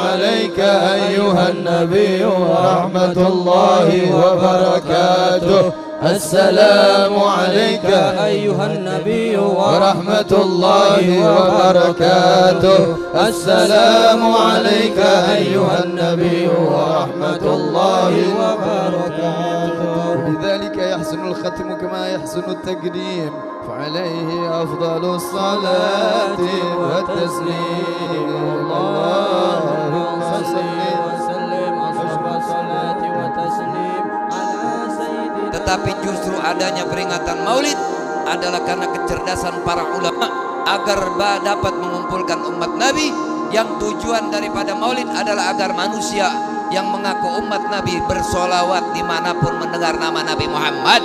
عليك أيها النبي ورحمة الله وبركاته. السلام عليك أيها النبي ورحمة الله وبركاته. السلام عليك أيها النبي ورحمة الله وبركاته. بذلك يحسن الختم كما يحسن التقديم، فعليه أفضل الصلاة والتسليم. اللهم صل وسلم أشرف الصلاة والتسليم على سيدنا. Tetapi justru adanya peringatan Maulid adalah karena kecerdasan para ulama agar dapat mengumpulkan umat Nabi, yang tujuan daripada Maulid adalah agar manusia yang mengaku umat Nabi bersolawat dimanapun mendengar nama Nabi Muhammad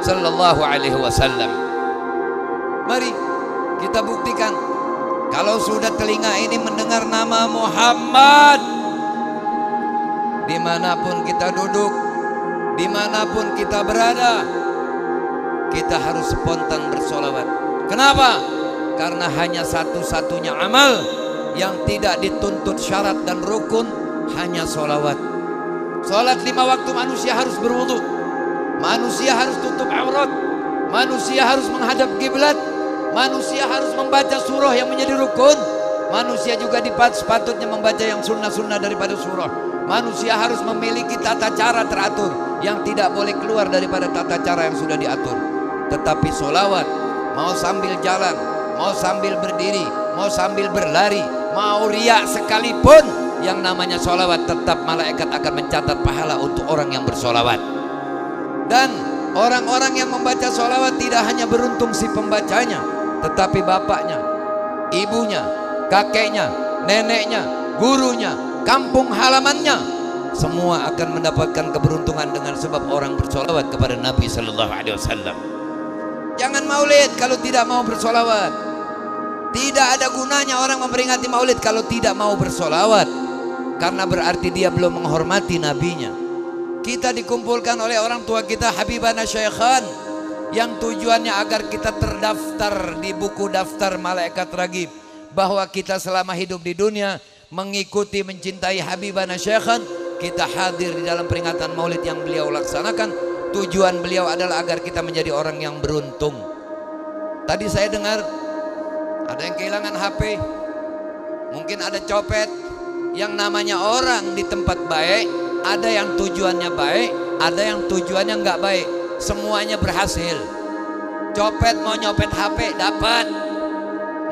Sallallahu Alaihi Wasallam. Mari kita buktikan, kalau sudah telinga ini mendengar nama Muhammad, dimanapun kita duduk, dimanapun kita berada, kita harus spontan bersolawat. Kenapa? Karena hanya satu-satunya amal yang tidak dituntut syarat dan rukun, hanya solawat. Solat 5 waktu manusia harus berwudu, manusia harus tutup aurat, manusia harus menghadap kiblat, manusia harus membaca surah yang menjadi rukun, manusia juga sepatutnya membaca yang sunnah-sunnah daripada surah. Manusia harus memiliki tata cara teratur yang tidak boleh keluar daripada tata cara yang sudah diatur. Tetapi solawat, mau sambil jalan, mau sambil berdiri, mau sambil berlari, mau riak sekalipun, yang namanya solawat tetap malaikat akan mencatat pahala untuk orang yang bersolawat. Dan orang-orang yang membaca solawat tidak hanya beruntung si pembacanya, tetapi bapaknya, ibunya, kakeknya, neneknya, gurunya, kampung halamannya, semua akan mendapatkan keberuntungan dengan sebab orang bersolawat kepada Nabi Sallallahu Alaihi Wasallam. Jangan maulid kalau tidak mau bersolawat. Tidak ada gunanya orang memperingati maulid kalau tidak mau bersolawat, karena berarti dia belum menghormati nabinya. Kita dikumpulkan oleh orang tua kita, Habibana Syaikhan, yang tujuannya agar kita terdaftar di buku daftar malaikat ragib, bahwa kita selama hidup di dunia mengikuti mencintai Habibana Syaikhan. Kita hadir di dalam peringatan maulid yang beliau laksanakan. Tujuan beliau adalah agar kita menjadi orang yang beruntung. Tadi saya dengar ada yang kehilangan HP, mungkin ada copet. Yang namanya orang di tempat baik, ada yang tujuannya baik, ada yang tujuannya nggak baik. Semuanya berhasil. Copet mau nyopet HP dapat,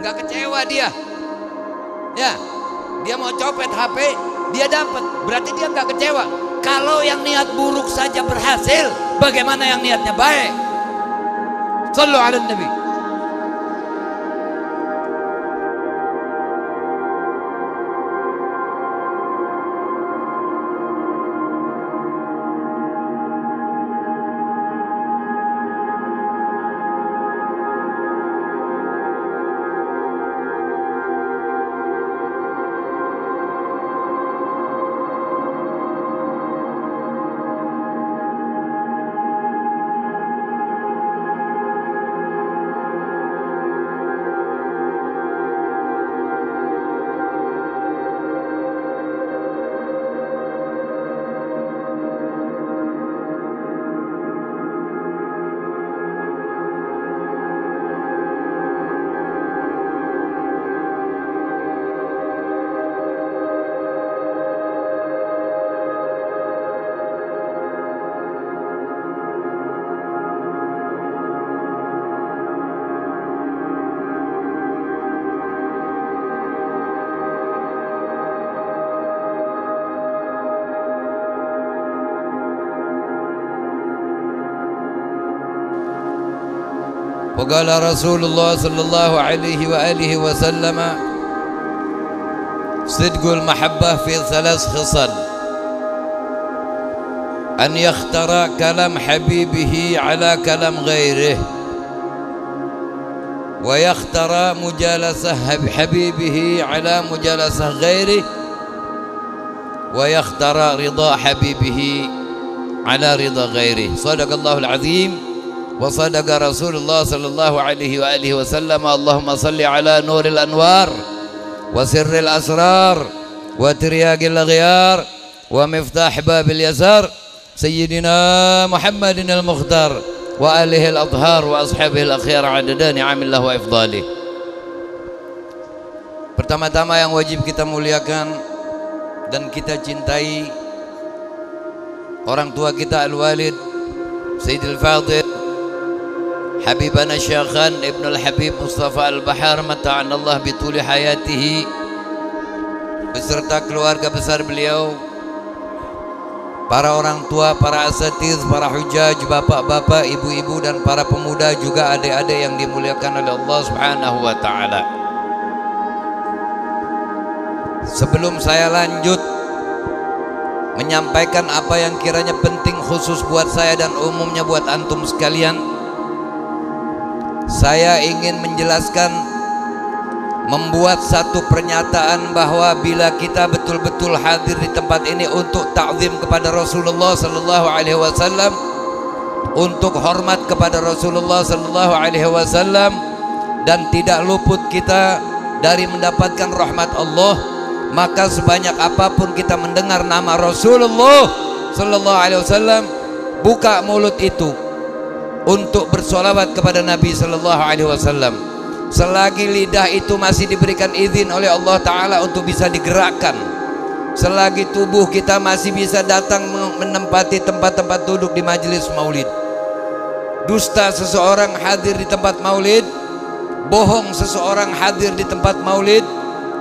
nggak kecewa dia. Ya, dia mau copet HP, dia dapat, berarti dia nggak kecewa. Kalau yang niat buruk saja berhasil, bagaimana yang niatnya baik? Sallu ala Nabi. وقال رسول الله صلى الله عليه وآله وسلم صدق المحبة في 3 خصال: أن يختار كلام حبيبه على كلام غيره، ويختار مجالسة حبيبه على مجالسة غيره، ويختار رضا حبيبه على رضا غيره. صدق الله العظيم وصدق رسول الله صلى الله عليه وآله وسلم. اللهم صل على نور الأنوار وسر الأسرار وترياق الأغيار ومفتاح باب اليسار سيدنا محمد المختار وآله الأطهار وأصحابه الأخيار عدد نعم الله وإفضاله. Pertama-tama yang wajib kita muliakan dan kita cintai orang tua kita Al-Walid Sayyidil Fadil Habibana Syekhan Ibn Al-Habib Mustafa Al-Bahar mata'ana Allah bituli hayatihi beserta keluarga besar beliau, para orang tua, para asatiz, para hujaj, bapak-bapak, ibu-ibu dan para pemuda juga adik-adik yang dimuliakan oleh Allah Subhanahu wa taala. Sebelum saya lanjut menyampaikan apa yang kiranya penting khusus buat saya dan umumnya buat antum sekalian, saya ingin menjelaskan, membuat satu pernyataan bahwa bila kita betul-betul hadir di tempat ini untuk ta'zim kepada Rasulullah sallallahu alaihi wasallam, untuk hormat kepada Rasulullah sallallahu alaihi wasallam, dan tidak luput kita dari mendapatkan rahmat Allah, maka sebanyak apapun kita mendengar nama Rasulullah sallallahu alaihi wasallam, buka mulut itu untuk bersolawat kepada Nabi sallallahu alaihi wasallam. Selagi lidah itu masih diberikan izin oleh Allah Ta'ala untuk bisa digerakkan, selagi tubuh kita masih bisa datang menempati tempat-tempat duduk di majelis maulid, dusta seseorang hadir di tempat maulid, bohong seseorang hadir di tempat maulid,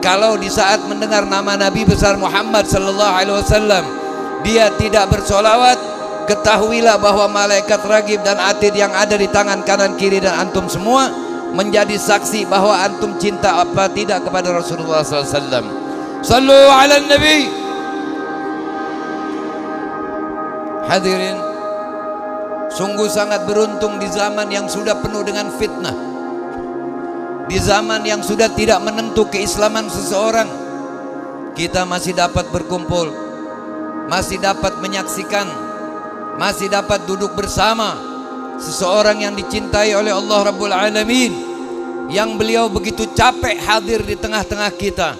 kalau di saat mendengar nama Nabi besar Muhammad sallallahu alaihi wasallam dia tidak bersolawat, ketahuilah bahwa malaikat ragib dan atid yang ada di tangan kanan kiri dan antum semua menjadi saksi bahwa antum cinta apa tidak kepada Rasulullah SAW. Sallu ala Nabi. Hadirin, sungguh sangat beruntung di zaman yang sudah penuh dengan fitnah, di zaman yang sudah tidak menentu keislaman seseorang, kita masih dapat berkumpul, masih dapat menyaksikan, masih dapat duduk bersama seseorang yang dicintai oleh Allah Rabbul Alamin, yang beliau begitu capek hadir di tengah-tengah kita.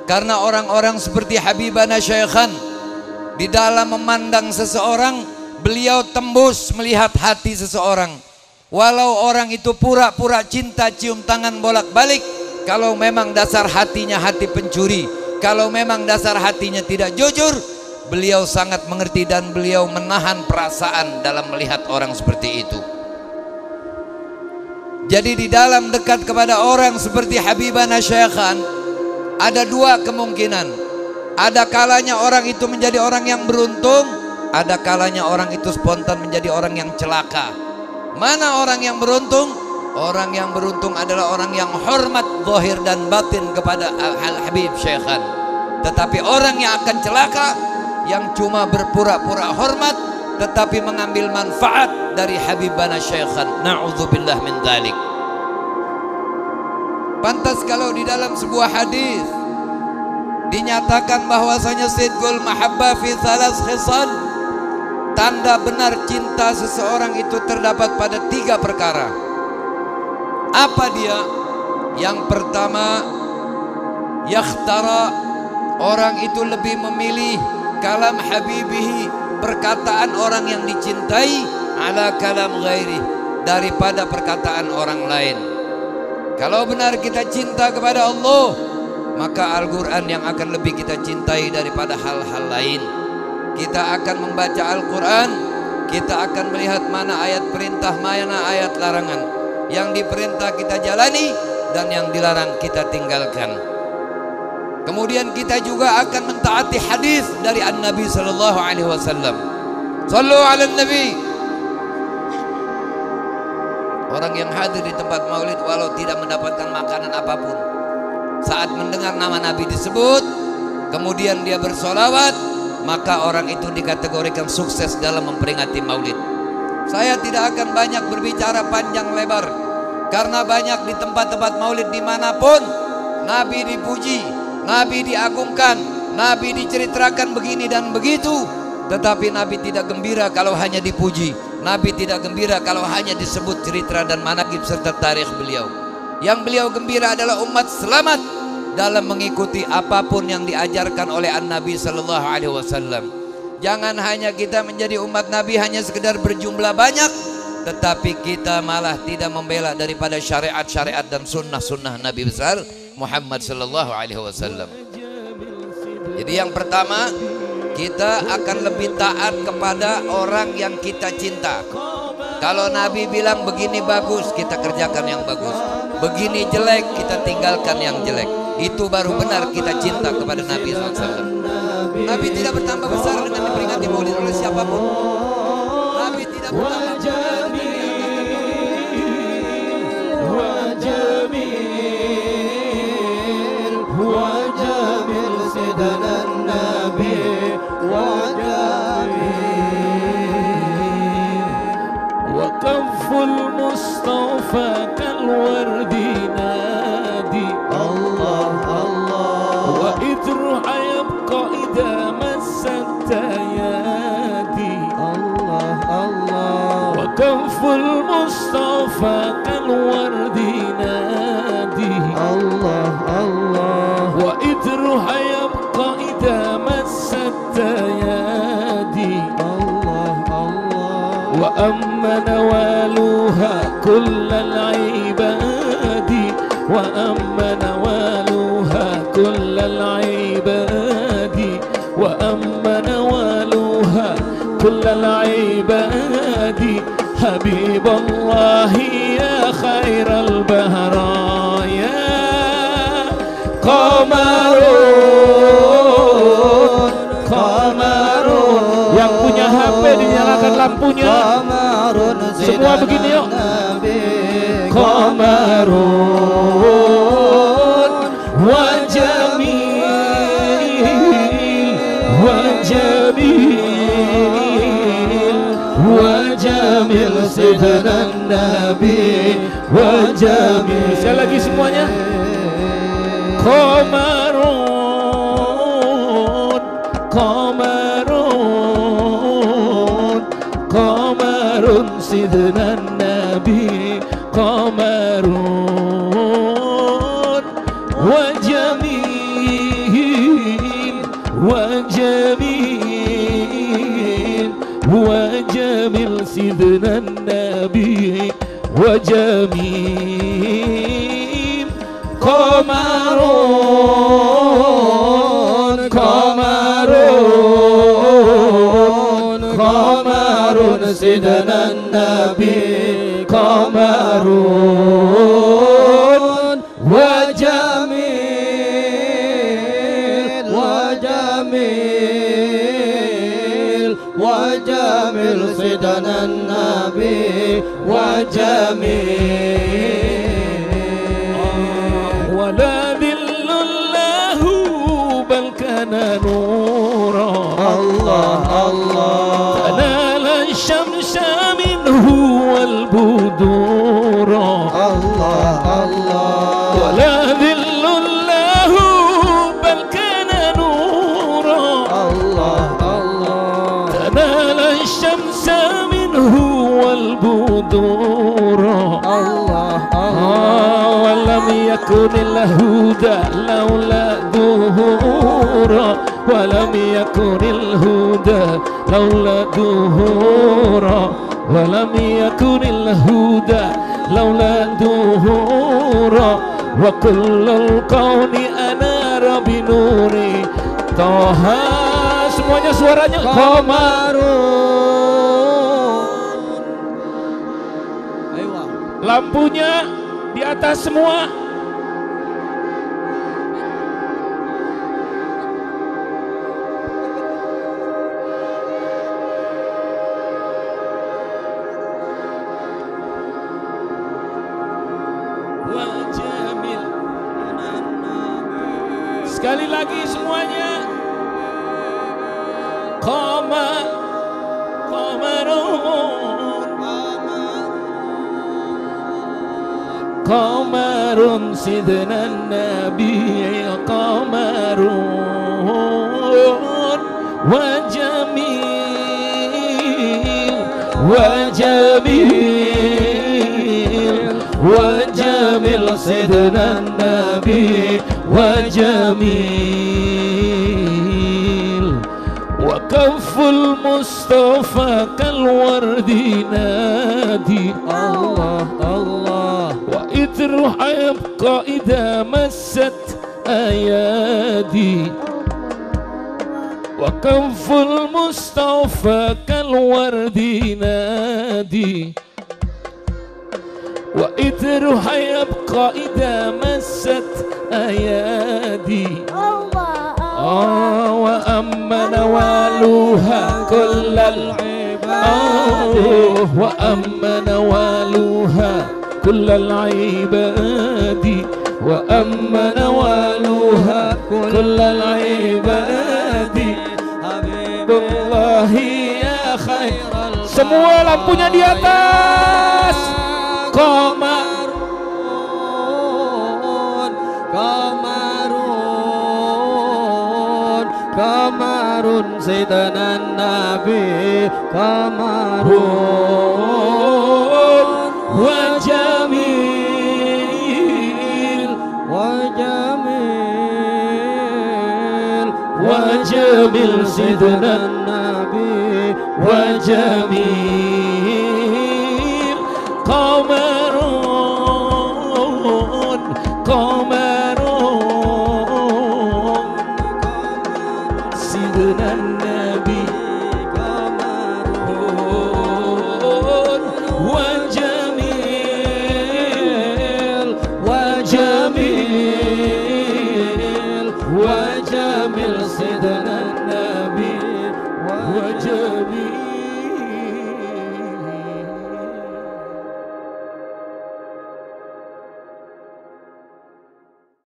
Karena orang-orang seperti Habibana Syekhan, di dalam memandang seseorang, beliau tembus melihat hati seseorang. Walau orang itu pura-pura cinta cium tangan bolak-balik, kalau memang dasar hatinya hati pencuri, kalau memang dasar hatinya tidak jujur, beliau sangat mengerti dan beliau menahan perasaan dalam melihat orang seperti itu. Jadi di dalam dekat kepada orang seperti Habibana Syekhan, ada dua kemungkinan. Ada kalanya orang itu menjadi orang yang beruntung, ada kalanya orang itu spontan menjadi orang yang celaka. Mana orang yang beruntung? Orang yang beruntung adalah orang yang hormat zahir dan batin kepada Al-Habib Syekhan. Tetapi orang yang akan celaka, yang cuma berpura-pura hormat tetapi mengambil manfaat dari Habibana Syekhan. Na'udzubillah min dzalik. Pantas kalau di dalam sebuah hadis dinyatakan bahwasanya sidqul mahabbah fi thalas khisal, tanda benar cinta seseorang itu terdapat pada 3 perkara. Apa dia? Yang pertama, yakhtara, orang itu lebih memilih kalam habibihi, perkataan orang yang dicintai, ala kalam ghairi, daripada perkataan orang lain. Kalau benar kita cinta kepada Allah, maka Al-Quran yang akan lebih kita cintai daripada hal-hal lain. Kita akan membaca Al-Quran, kita akan melihat mana ayat perintah, mana ayat larangan. Yang diperintah kita jalani, dan yang dilarang kita tinggalkan. Kemudian kita juga akan mentaati hadis dari An-Nabi sallallahu alaihi wasallam. Sallu ala Nabi. Orang yang hadir di tempat maulid walau tidak mendapatkan makanan apapun, saat mendengar nama Nabi disebut, kemudian dia bersolawat, maka orang itu dikategorikan sukses dalam memperingati maulid. Saya tidak akan banyak berbicara panjang lebar, karena banyak di tempat-tempat maulid dimanapun Nabi dipuji, Nabi diagungkan, Nabi diceritakan begini dan begitu, tetapi Nabi tidak gembira kalau hanya dipuji, Nabi tidak gembira kalau hanya disebut cerita dan manaqib serta tarikh beliau. Yang beliau gembira adalah umat selamat, dalam mengikuti apapun yang diajarkan oleh An-Nabi Sallallahu Alaihi Wasallam. Jangan hanya kita menjadi umat Nabi hanya sekedar berjumlah banyak, tetapi kita malah tidak membela daripada syariat-syariat dan sunnah-sunnah Nabi besar Muhammad Sallallahu Alaihi Wasallam. Jadi yang pertama, kita akan lebih taat kepada orang yang kita cinta. Kalau Nabi bilang begini bagus, kita kerjakan yang bagus. Begini jelek, kita tinggalkan yang jelek. Itu baru benar kita cinta kepada Nabi SAW. Nabi tidak bertambah besar dengan diperingati maulid oleh siapapun. Nabi tidak bertambah المصطفى كالورد نادي الله الله وإثرها يبقى إذا مست يدي الله الله وكف المصطفى كالورد نادي الله الله وإثرها يبقى إذا مست يدي الله الله وأما نوالها كل العباد وأما نوالها كل العباد وأما نوالها كل العباد حبيب الله يا خير البهرايا قمرون قمرون. Yang punya HP dinyalakan lampunya. Semua begini yuk. Qamarun wa jamil wa jamil wa jamil sayyidina nabi wa jamil. Sekali lagi semuanya. Qamarun qamarun qamarun sayyidina nabi qamarun wa jamil wa jamil wa jamil sayyidina nabi wa jamil qamarun qamarun qamarun sayyidina nabi qamarun wa jamil wa jamil wa jamil sayyidina nabi wa jamil wa la dhillallahu bal kana nura Allah Allah tanala syamsa minhu wal budura Allah Allah wala dhillullahu bal kana nura Allah Allah tanala syamsa minhu wal budura Allah Allah walam yakunil huda laula duhura walam yakunil huda laula duhura ولم يكن الهدى لولا دهورا وكل الكون أنار بنوري طه. Semuanya suaranya qamarun. Lampunya di atas semua. Sekali lagi semuanya. Qamarun sidna nabi qamarun wa jamil wa jamil wa jamil وجميل سيدنا النبي وجميل وكف المصطفى كالورد نادي الله الله وإثرها يبقى إذا مست أيادي وكف المصطفى كالورد نادي وإثرها يبقى إذا مست أيادي وأما نوالها كل العباد وأما نوالها كل العباد وأما نوالها كل العباد حبيب الله يا خير الخلق. Semua lampunya di atas. Kamarun Sayyidina Nabi Kamarun wa jamil Sayyidina Nabi wa jamil Qamarun Sayyidina Nabi Qamarun wa jamil Sayyidina